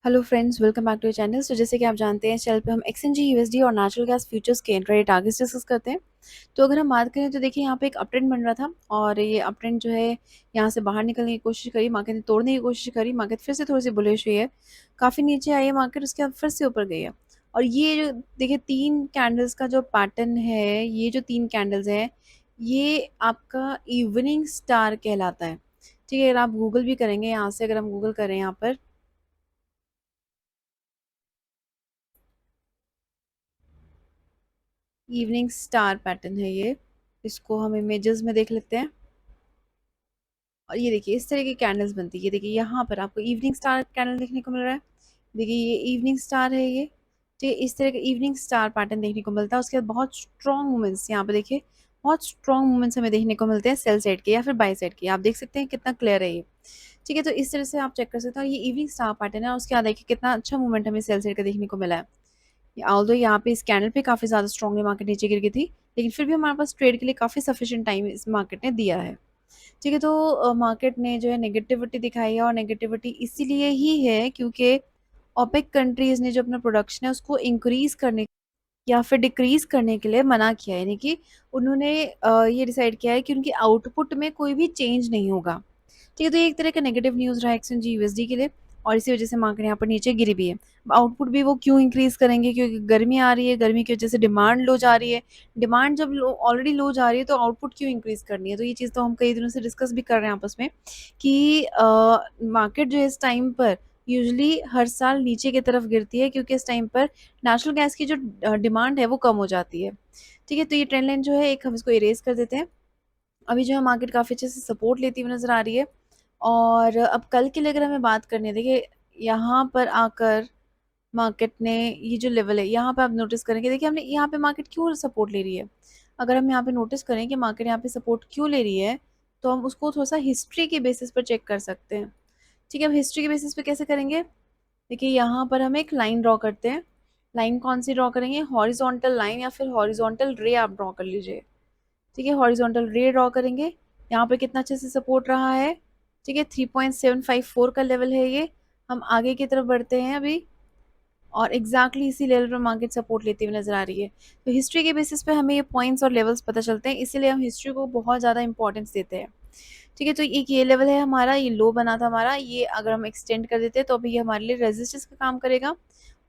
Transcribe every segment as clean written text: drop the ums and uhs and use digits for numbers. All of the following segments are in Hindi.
Hello friends, welcome back to channel. तो जैसे कि आप जानते हैं, इस चैनल पे हम एक्सएनजी यूएसडी और नेचुरल गैस फ्यूचर्स के इंट्राडे टारगेट्स डिस्कस करते हैं। तो अगर हम बात करें तो देखिए, यहाँ पे एक अप ट्रेंड बन रहा था और ये अप ट्रेंड जो है यहाँ से बाहर निकलने की कोशिश करी, मार्केट ने तोड़ने की कोशिश करी, मार्केट फिर से थोड़ी सी बुलिश हुई है, काफ़ी नीचे आई है मार्केट, उसके बाद फिर से ऊपर गई है। और ये जो देखिए तीन कैंडल्स का जो पैटर्न है, ये जो तीन कैंडल्स हैं, ये आपका इवनिंग स्टार कहलाता है। ठीक है, अगर आप गूगल भी करेंगे यहाँ से, अगर हम गूगल करें यहाँ पर, इवनिंग स्टार पैटर्न है ये, इसको हम इमेजेस में देख लेते हैं। और ये देखिए इस तरह की कैंडल्स बनती है। ये देखिए यहाँ पर आपको इवनिंग स्टार कैंडल देखने को मिल रहा है। देखिए ये इवनिंग स्टार है ये। ठीक है, इस तरह का इवनिंग स्टार पैटर्न देखने को मिलता है। उसके बाद बहुत स्ट्रॉन्ग मूवमेंट्स यहाँ पे देखिए, बहुत स्ट्रॉन्ग मूवमेंट्स हमें देखने को मिलते हैं सेल साइड के या फिर बाई साइड के। आप देख सकते हैं कितना क्लियर है ये। ठीक है, तो इस तरह से आप चेक कर सकते हैं। और ये इवनिंग स्टार पैटर्न है और उसके बाद देखिए कितना अच्छा मूवमेंट हमें सेल साइड का देखने को मिला है। ऑल्दो यहाँ पे इस कैंडल पे काफ़ी ज़्यादा स्ट्रांगली मार्केट नीचे गिर गई थी, लेकिन फिर भी हमारे पास ट्रेड के लिए काफ़ी सफिशिएंट टाइम इस मार्केट ने दिया है। ठीक है, तो मार्केट ने जो है नेगेटिविटी दिखाई है, और नेगेटिविटी इसीलिए ही है क्योंकि ओपेक कंट्रीज ने जो अपना प्रोडक्शन है उसको इंक्रीज करने या फिर डिक्रीज करने के लिए मना किया है। यानी कि उन्होंने ये डिसाइड किया है कि उनकी आउटपुट में कोई भी चेंज नहीं होगा। ठीक है, तो ये एक तरह का नेगेटिव न्यूज़ रहा एक्सचेंज यूएसडी के लिए, और इसी वजह से मार्केट यहाँ पर नीचे गिरी भी है। आउटपुट भी वो क्यों इंक्रीज करेंगे? क्योंकि गर्मी आ रही है, गर्मी की वजह से डिमांड लो जा रही है। डिमांड जब लो ऑलरेडी लो जा रही है तो आउटपुट क्यों इंक्रीज करनी है? तो ये चीज़ तो हम कई दिनों से डिस्कस भी कर रहे हैं आपस में कि मार्केट जो है इस टाइम पर यूजली हर साल नीचे की तरफ गिरती है, क्योंकि इस टाइम पर नेचुरल गैस की जो डिमांड है वो कम हो जाती है। ठीक है, तो ये ट्रेंड लाइन जो है एक हम इसको इरेज कर देते हैं। अभी जो है मार्केट काफ़ी अच्छे से सपोर्ट लेती हुई नज़र आ रही है। और अब कल के लिए अगर हमें बात करनी है, देखिए यहाँ पर आकर मार्केट ने ये जो लेवल है यहाँ पे आप नोटिस करेंगे। देखिए हमने यहाँ पे मार्केट क्यों सपोर्ट ले रही है, अगर हम यहाँ पे नोटिस करें कि मार्केट यहाँ पे सपोर्ट क्यों ले रही है, तो हम उसको थोड़ा सा हिस्ट्री के बेसिस पर चेक कर सकते हैं। ठीक है, अब हिस्ट्री के बेसिस पे कैसे करेंगे? देखिए यहाँ पर हम एक लाइन ड्रॉ करते हैं। लाइन कौन सी ड्रॉ करेंगे? हॉरिजॉन्टल लाइन या फिर हॉरिजॉन्टल रे आप ड्रॉ कर लीजिए। ठीक है, हॉरिजॉन्टल रे ड्रॉ करेंगे। यहाँ पे कितना अच्छे से सपोर्ट रहा है। ठीक है, 3.754 का लेवल है ये। हम आगे की तरफ बढ़ते हैं अभी, और एग्जैक्टली इसी लेवल पर मार्केट सपोर्ट लेती हुई नजर आ रही है। तो हिस्ट्री के बेसिस पे हमें ये पॉइंट्स और लेवल्स पता चलते हैं, इसीलिए हम हिस्ट्री को बहुत ज़्यादा इंपॉर्टेंस देते हैं। ठीक है, तो एक ये लेवल है हमारा, ये लो बना था हमारा, ये अगर हम एक्सटेंड कर देते हैं तो अभी ये हमारे लिए रेजिस्टेंस का काम करेगा।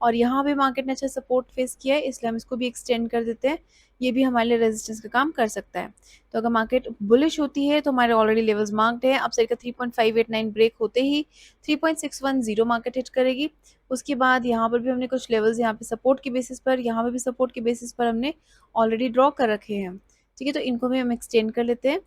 और यहाँ भी मार्केट ने अच्छा सपोर्ट फेस किया है, इसलिए हम इसको भी एक्सटेंड कर देते हैं। ये भी हमारे लिए रेजिस्टेंस का काम कर सकता है। तो अगर मार्केट बुलिश होती है तो हमारे ऑलरेडी लेवल्स मार्क्ड है। अब साइड का 3.589 ब्रेक होते ही 3.610 मार्केट हिट करेगी। उसके बाद यहाँ पर भी हमने कुछ लेवल्स यहाँ पे सपोर्ट के बेसिस पर, यहाँ पे भी सपोर्ट के बेसिस पर हमने ऑलरेडी ड्रॉ कर रखे हैं। ठीक है, तो इनको भी हम एक्सटेंड कर लेते हैं।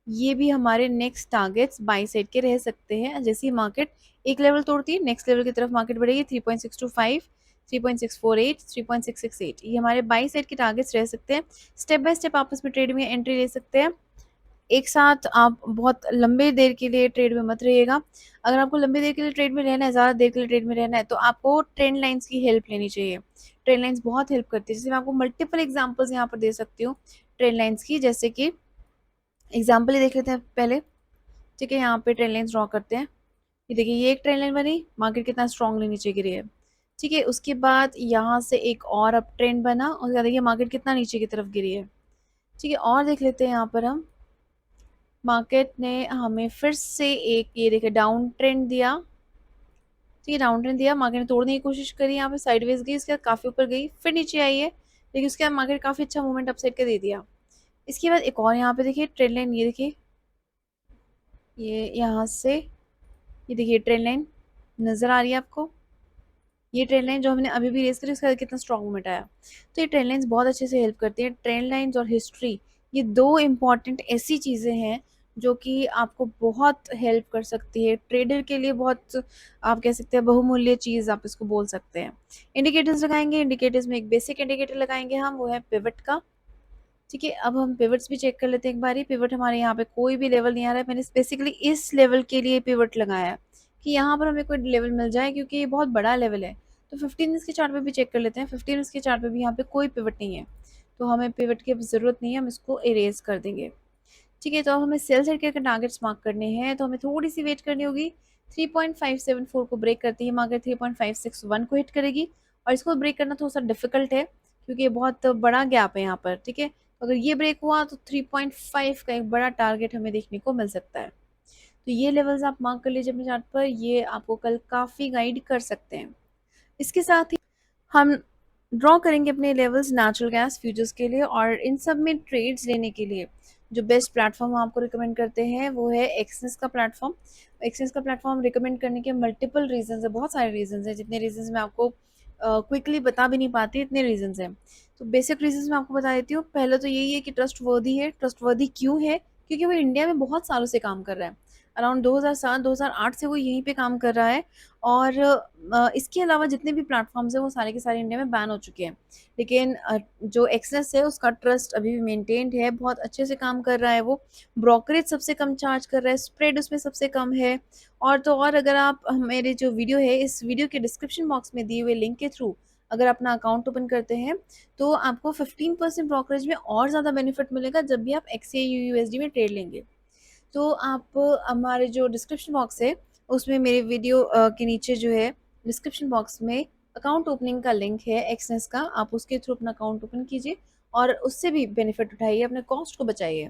ये भी हमारे नेक्स्ट टारगेट्स बाई साइड के रह सकते हैं। जैसे ही मार्केट एक लेवल तोड़ती है, नेक्स्ट लेवल की तरफ मार्केट बढ़ेगी। 3.625, 3.648, 3.668, ये हमारे बाई साइड के टारगेट्स रह सकते हैं। स्टेप बाय स्टेप आपस में ट्रेड में एंट्री ले सकते हैं। एक साथ आप बहुत लंबे देर के लिए ट्रेड में मत रहिएगा। अगर आपको लंबे देर के लिए ट्रेड में रहना है, ज़्यादा देर के लिए ट्रेड में रहना है, तो आपको ट्रेंड लाइंस की हेल्प लेनी चाहिए। ट्रेंड लाइंस बहुत हेल्प करती है। जैसे मैं आपको मल्टीपल एग्जांपल्स यहाँ पर दे सकती हूँ ट्रेंड लाइंस की। जैसे कि एग्जाम्पल ही देख लेते हैं पहले। ठीक है, यहाँ पे ट्रेंड लाइंस ड्रॉ करते हैं। ये देखिए ये एक ट्रेंड लाइन बनी, मार्केट कितना स्ट्रांगली नीचे गिरी है। ठीक है, उसके बाद यहाँ से एक और अप ट्रेंड बना, उसके बाद देखिए मार्केट कितना नीचे की तरफ गिरी है। ठीक है, और देख लेते हैं यहाँ पर हम, मार्केट ने हमें फिर से एक ये देखिए डाउन ट्रेंड दिया। ठीक है, डाउन ट्रेंड दिया, मार्केट ने तोड़ने की कोशिश करी, यहाँ पे साइडवेज गई, उसके बाद काफ़ी ऊपर गई, फिर नीचे आई है, लेकिन उसके बाद मार्केट काफ़ी अच्छा मूवमेंट अपसाइड का दे दिया। इसके बाद एक और यहाँ पे देखिए ट्रेंड लाइन, ये देखिए ये यहाँ से, ये देखिए ट्रेंड लाइन नज़र आ रही है आपको? ये ट्रेंड लाइन जो हमने अभी भी रेस करी, उसका कितना स्ट्रॉन्ग मूवमेंट आया। तो ये ट्रेंड लाइंस बहुत अच्छे से हेल्प करती है। ट्रेंड लाइंस और हिस्ट्री, ये दो इंपॉर्टेंट ऐसी चीज़ें हैं जो कि आपको बहुत हेल्प कर सकती है ट्रेडर के लिए। बहुत आप कह सकते हैं बहुमूल्य चीज़ आप इसको बोल सकते हैं। इंडिकेटर्स लगाएंगे, इंडिकेटर्स में एक बेसिक इंडिकेटर लगाएंगे हम, वो है पिवट का। ठीक है, अब हम पिवट्स भी चेक कर लेते हैं एक बारी। पिवट हमारे यहाँ पे कोई भी लेवल नहीं आ रहा है। मैंने स्पेसिकली इस लेवल के लिए पिवट लगाया है कि यहाँ पर हमें कोई लेवल मिल जाए, क्योंकि ये बहुत बड़ा लेवल है। तो 15 मिनट्स के चार्ट पे भी चेक कर लेते हैं। 15 मिनट्स के चार्ट पे भी यहाँ पे कोई पिवट नहीं है, तो हमें पिवट की अब ज़रूरत नहीं है, हम इसको इरेज कर देंगे। ठीक है, तो अब हमें सेल साइड के टारगेट्स मार्क करने हैं, तो हमें थोड़ी सी वेट करनी होगी। 3.574 को ब्रेक करती है मार्केट 3.561 को हिट करेगी, और इसको ब्रेक करना थोड़ा सा डिफिकल्ट है क्योंकि ये बहुत बड़ा गैप है यहाँ पर, ठीक है। तो अगर ये ब्रेक हुआ तो 3.5 का एक बड़ा टारगेट हमें देखने को मिल सकता है। तो ये लेवल्स आप मार्क कर लीजिए अपने चार्ट पर, ये आपको कल काफ़ी गाइड कर सकते हैं। इसके साथ ही हम ड्रॉ करेंगे अपने लेवल्स नेचुरल गैस फ्यूचर्स के लिए, और इन सब में ट्रेड्स लेने के लिए जो बेस्ट प्लेटफॉर्म हम आपको रिकमेंड करते हैं वो है एक्सिस का प्लेटफॉर्म। एक्सिस का प्लेटफॉर्म रिकमेंड करने के मल्टीपल रीजंस है, बहुत सारे रीजंस हैं, जितने रीजंस मैं आपको क्विकली बता भी नहीं पाती, इतने रीजंस हैं। तो बेसिक रीजंस मैं आपको बता देती हूँ। पहले तो यही है कि ट्रस्ट वर्दी है। ट्रस्ट वर्दी क्यों है? क्योंकि वो इंडिया में बहुत सालों से काम कर रहा है। अराउंड 2007-2008 से वो यहीं पे काम कर रहा है, और इसके अलावा जितने भी प्लेटफॉर्म्स हैं वो सारे के सारे इंडिया में बैन हो चुके हैं। लेकिन जो एक्सेस है उसका ट्रस्ट अभी भी मेंटेन्ड है, बहुत अच्छे से काम कर रहा है वो। ब्रोकरेज सबसे कम चार्ज कर रहा है, स्प्रेड उसमें सबसे कम है। और तो और, अगर आप मेरे जो वीडियो है, इस वीडियो के डिस्क्रिप्शन बॉक्स में दिए हुए लिंक के थ्रू अगर अपना अकाउंट ओपन करते हैं तो आपको 15% ब्रोकरेज में और ज़्यादा बेनिफिट मिलेगा जब भी आप XAUUSD में ट्रेड लेंगे। तो आप हमारे जो डिस्क्रिप्शन बॉक्स है उसमें मेरे वीडियो के नीचे जो है डिस्क्रिप्शन बॉक्स में अकाउंट ओपनिंग का लिंक है एक्सनेस का, आप उसके थ्रू अपना अकाउंट ओपन कीजिए और उससे भी बेनिफिट उठाइए, अपने कॉस्ट को बचाइए।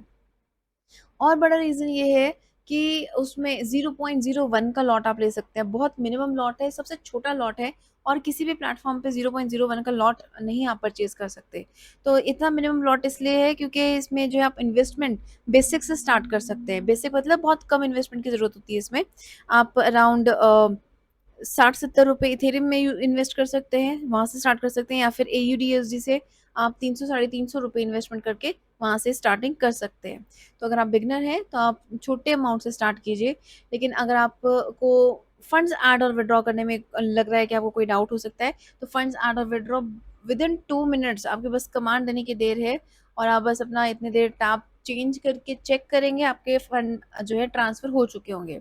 और बड़ा रीज़न ये है कि उसमें 0.01 का लॉट आप ले सकते हैं, बहुत मिनिमम लॉट है, सबसे छोटा लॉट है, और किसी भी प्लेटफॉर्म पे 0.01 का लॉट नहीं आप परचेज कर सकते। तो इतना मिनिमम लॉट इसलिए है क्योंकि इसमें जो है आप इन्वेस्टमेंट बेसिक से स्टार्ट कर सकते हैं। बेसिक मतलब बहुत कम इन्वेस्टमेंट की ज़रूरत होती है इसमें। आप अराउंड 60-70 रुपये इथेरियम में इन्वेस्ट कर सकते हैं, वहाँ से स्टार्ट कर सकते हैं, या फिर AUD/USD से आप 300-350 रुपये इन्वेस्टमेंट करके वहाँ से स्टार्टिंग कर सकते हैं। तो अगर आप बिगनर हैं तो आप छोटे अमाउंट से स्टार्ट कीजिए। लेकिन अगर आपको फंड्स ऐड और विड्रॉ करने में लग रहा है कि आपको कोई डाउट हो सकता है, तो फंड्स ऐड और विड्रॉ विदिन 2 मिनट्स, आपके बस कमांड देने की देर है, और आप बस अपना इतनी देर टैप चेंज करके चेक करेंगे, आपके फंड जो है ट्रांसफ़र हो चुके होंगे।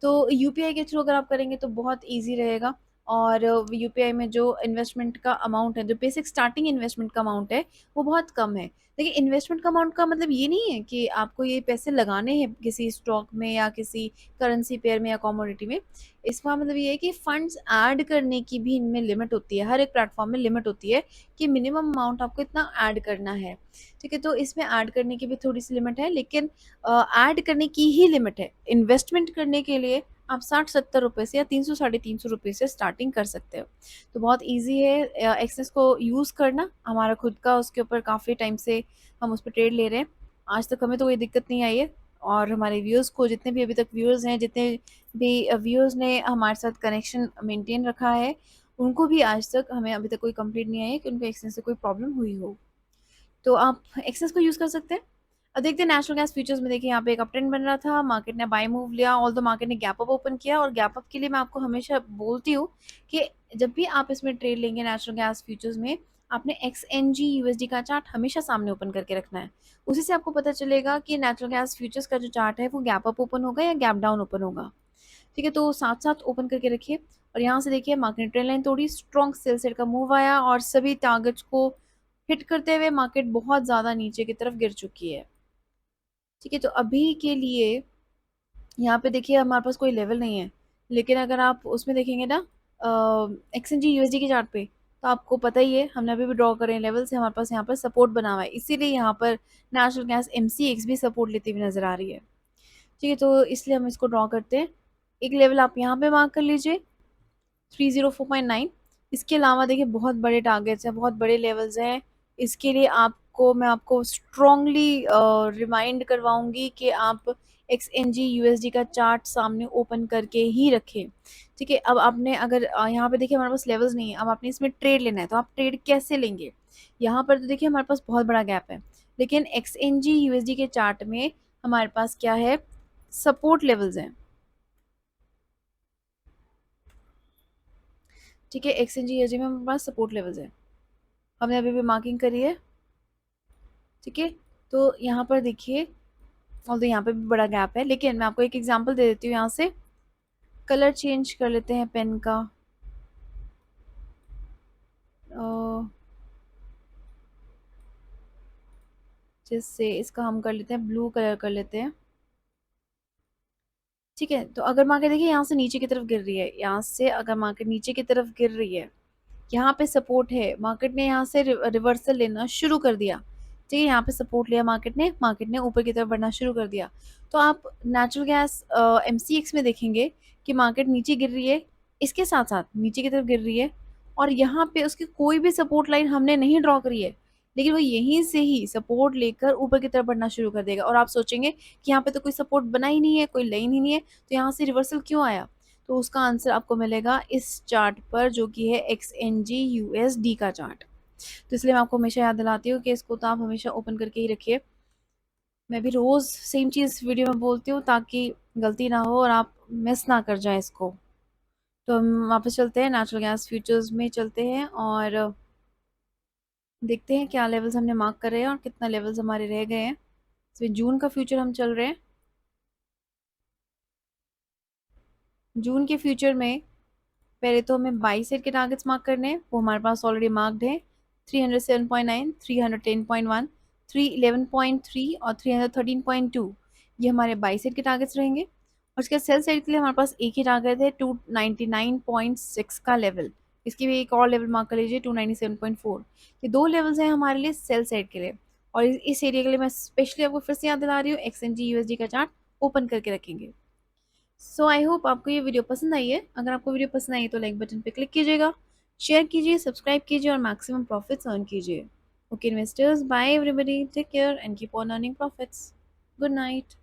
तो यूपीआई के थ्रू अगर आप करेंगे तो बहुत ईज़ी रहेगा, और यूपीआई में जो इन्वेस्टमेंट का अमाउंट है, जो बेसिक स्टार्टिंग इन्वेस्टमेंट का अमाउंट है, वो बहुत कम है। देखिए, इन्वेस्टमेंट का अमाउंट का मतलब ये नहीं है कि आपको ये पैसे लगाने हैं किसी स्टॉक में या किसी करेंसी पेयर में या कमोडिटी में। इसका मतलब ये है कि फंड्स ऐड करने की भी इनमें लिमिट होती है, हर एक प्लेटफॉर्म में लिमिट होती है कि मिनिमम अमाउंट आपको इतना ऐड करना है, ठीक है। तो इसमें ऐड करने की भी थोड़ी सी लिमिट है, लेकिन ऐड करने की ही लिमिट है। इन्वेस्टमेंट करने के लिए आप 60-70 रुपये से या 300-350 रुपये से स्टार्टिंग कर सकते हो। तो बहुत ईजी है एक्सेस को यूज़ करना। हमारा खुद का उसके ऊपर काफ़ी टाइम से हम उस पर ट्रेड ले रहे हैं, आज तक हमें तो कोई दिक्कत नहीं आई है। और हमारे व्यूअर्स को, जितने भी अभी तक व्यूअर्स हैं, जितने भी व्यूअर्स ने हमारे साथ कनेक्शन मेंटेन रखा है, उनको भी आज तक, हमें अभी तक कोई कंप्लेंट नहीं आई है कि उनको एक्सेस से कोई प्रॉब्लम हुई हो। तो आप एक्सेस को यूज़ कर सकते हैं। अब देखते हैं नेशनल गैस फ्यूचर्स में। देखिए, यहाँ पे एक अप ट्रेंड बन रहा था, मार्केट ने बाय मूव लिया, ऑल्दो मार्केट ने गैप अप ओपन किया, और गैप अप के लिए मैं आपको हमेशा बोलती हूँ कि जब भी आप इसमें ट्रेड लेंगे नेशनल गैस फ्यूचर्स में, आपने XNG/USD का चार्ट हमेशा सामने ओपन करके रखना है। उसी से आपको पता चलेगा कि नेचुरल गैस फ्यूचर्स का जो चार्ट है वो गैप अप ओपन होगा या गैप डाउन ओपन होगा, ठीक है। तो साथ साथ ओपन करके रखिए। और यहाँ से देखिए, मार्केट ने ट्रेंड लाइन तोड़ी, स्ट्रॉन्ग सेल साइड का मूव आया, और सभी टारगेट्स को हिट करते हुए मार्केट बहुत ज़्यादा नीचे की तरफ गिर चुकी है, ठीक है। तो अभी के लिए यहाँ पे देखिए हमारे पास कोई लेवल नहीं है, लेकिन अगर आप उसमें देखेंगे ना XNG/USD के चार्ट पे, तो आपको पता ही है, हमने अभी भी ड्रॉ करे हैं लेवल से, हमारे पास यहाँ पर सपोर्ट बना हुआ है, इसीलिए यहाँ पर नेशनल गैस MCX भी सपोर्ट लेती हुई नजर आ रही है, ठीक है। तो इसलिए हम इसको ड्रॉ करते हैं। एक लेवल आप यहाँ पे मार्क कर लीजिए, 304.9। इसके अलावा देखिए बहुत बड़े टारगेट्स हैं, बहुत बड़े लेवल्स हैं। इसके लिए मैं आपको स्ट्रॉन्गली रिमाइंड करवाऊंगी कि आप XNG/USD का चार्ट सामने ओपन करके ही रखें, ठीक है। अब आपने अगर यहाँ पे देखिए हमारे पास लेवल्स नहीं है, अब आपने इसमें ट्रेड लेना है, तो आप ट्रेड कैसे लेंगे? यहाँ पर तो देखिए हमारे पास बहुत बड़ा गैप है, लेकिन XNG/USD के चार्ट में हमारे पास क्या है, सपोर्ट लेवल्स हैं, ठीक है। XNG/USD में हमारे पास सपोर्ट लेवल्स हैं, हमने अभी भी मार्किंग करी है, ठीक है। तो यहाँ पर देखिए, और तो यहाँ पे भी बड़ा गैप है, लेकिन मैं आपको एक एग्जांपल दे देती हूँ। यहाँ से कलर चेंज कर लेते हैं पेन का, जिससे इसका हम कर लेते हैं ब्लू कलर कर लेते हैं, ठीक है? तो अगर मार्केट देखिए यहाँ से नीचे की तरफ गिर रही है, यहाँ से अगर मार्केट नीचे की तरफ गिर रही है, यहाँ पे सपोर्ट है, मार्केट ने यहाँ से रिवर्सल लेना शुरू कर दिया, ठीक है? यहाँ पे सपोर्ट लिया मार्केट ने ऊपर की तरफ बढ़ना शुरू कर दिया। तो आप नेचुरल गैस एमसीएक्स में देखेंगे कि मार्केट नीचे गिर रही है, इसके साथ-साथ नीचे की तरफ गिर रही है और यहाँ पे उसकी कोई भी सपोर्ट लाइन हमने नहीं ड्रॉ करी है, लेकिन वो यहीं से ही सपोर्ट लेकर ऊपर की तरफ बढ़ना शुरू कर देगा और आप सोचेंगे कि यहाँ पे तो कोई सपोर्ट बना ही नहीं है, कोई लाइन ही नहीं है, तो यहाँ से रिवर्सल क्यों आया? तो उसका आंसर आपको मिलेगा इस चार्ट पर, जो कि है एक्सएनजी यूएसडी का चार्ट। तो इसलिए मैं आपको हमेशा याद दिलाती हूँ कि इसको तो आप हमेशा ओपन करके ही रखिए। मैं भी रोज़ सेम चीज़ वीडियो में बोलती हूँ ताकि गलती ना हो और आप मिस ना कर जाएँ इसको। तो हम वापस चलते हैं, नेचुरल गैस फ्यूचर्स में चलते हैं और देखते हैं क्या लेवल्स हमने मार्क करे हैं और कितना लेवल्स हमारे रह गए हैं। इसमें जून का फ्यूचर हम चल रहे हैं। जून के फ्यूचर में पहले तो हमें 22 सेट के टारगेट्स मार्क करने हैं, वो हमारे पास ऑलरेडी मार्क्ड है। 307.9, 310.1, 311.3 और 313.2, ये हमारे 22 सेट के टारगेट्स रहेंगे। और इसके सेल साइड के लिए हमारे पास एक ही टारगेट है, 299.6 का लेवल। इसकी भी एक और लेवल मार्क कर लीजिए, 297.4। ये दो लेवल्स हैं हमारे लिए सेल साइड के लिए। और इस एरिया के लिए मैं स्पेशली आपको फिर से याद दिला रही हूँ, एक्सएनजी यूएसडी का चार्ट ओपन करके रखेंगे। सो आई होप आपको ये वीडियो पसंद आई है। अगर आपको वीडियो पसंद आई है तो लाइक बटन पे क्लिक कीजिएगा, शेयर कीजिए, सब्सक्राइब कीजिए और मैक्सिमम प्रॉफिट्स अर्न कीजिए। Okay investors, bye everybody, take care and keep on earning profits. Good night.